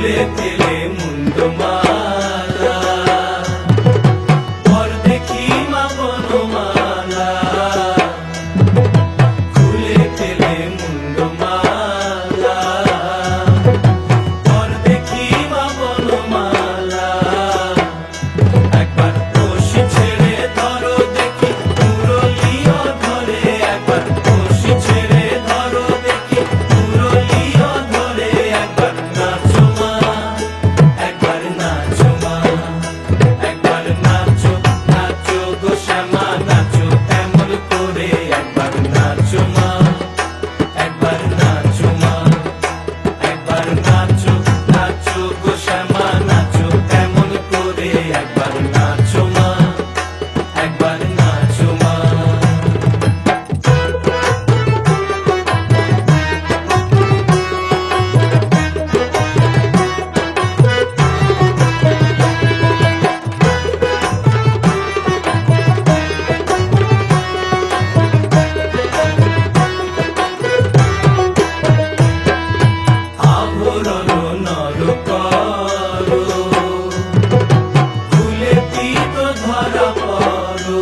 খুলে ফেলে মুন্ডমালা পর দেখি মা বনমালা খুলে ফেলে মুন্ডমালা পর দেখি মা বনমালা একবার রশি ছেড়ে ধরো দেখি মুরলিও ধরে একবার রশি ছেড়ে ধরো দেখি মুরলিও ধরে একবার নাচো মা একবার নাচো মা একবার নাচো নাচো গো শ্যামা নাচো এমন করে একবার নাচো মা একবার নাচো মা একবার নাচো নাচো গো শ্যামা নাচো এমন করে একবার নাচো মা একবার নাচো মা আভরণ নর করো খুলে পিত ধরা পড়ো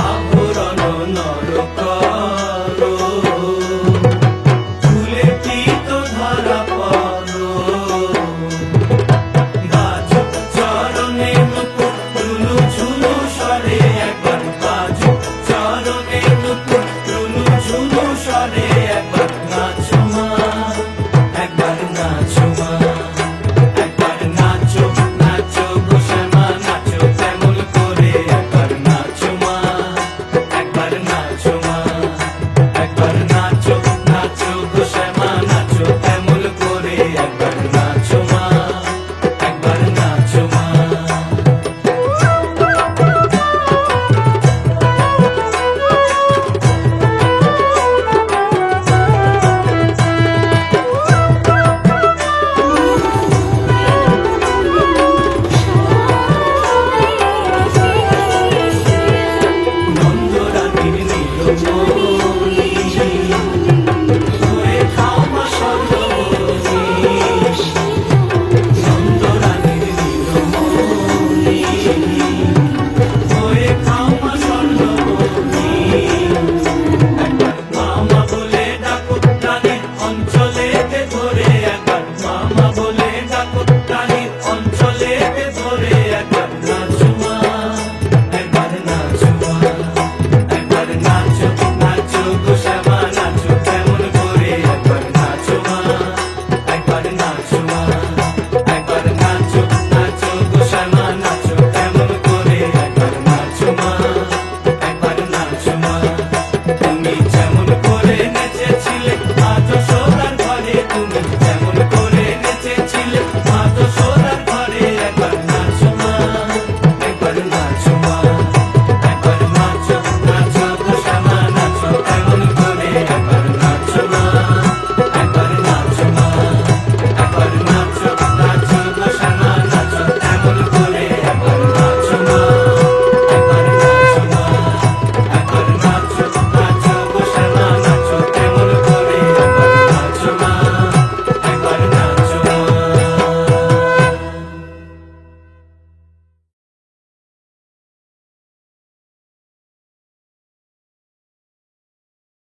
আভরণ নর করো খুলে পিত ধরা পড়ো বাজো চরণে নুপুর ঝুনু ঝুনু স্বরে একবার বাজো চরণে নুপুর ঝুনু ঝুনু স্বরে একবার নাচো মা একবার নাচো মা একবার নাচো নাচো গো শ্যামা নাচো তেমন করে একবার নাচো মা একবার নাচো মা একবার নাচো নাচো গো শ্যামা নাচো তেমন করে একবার নাচো মা একবার নাচো মা নন্দরানীর নীলমণি হয়ে খাও মা স্বর্ণমণি নন্দরানীর নীলমণি হয়ে খাও মা স্বর্ণমণি একবার মামা বলে ডাকো রানীর অঞ্চলেতে ধরে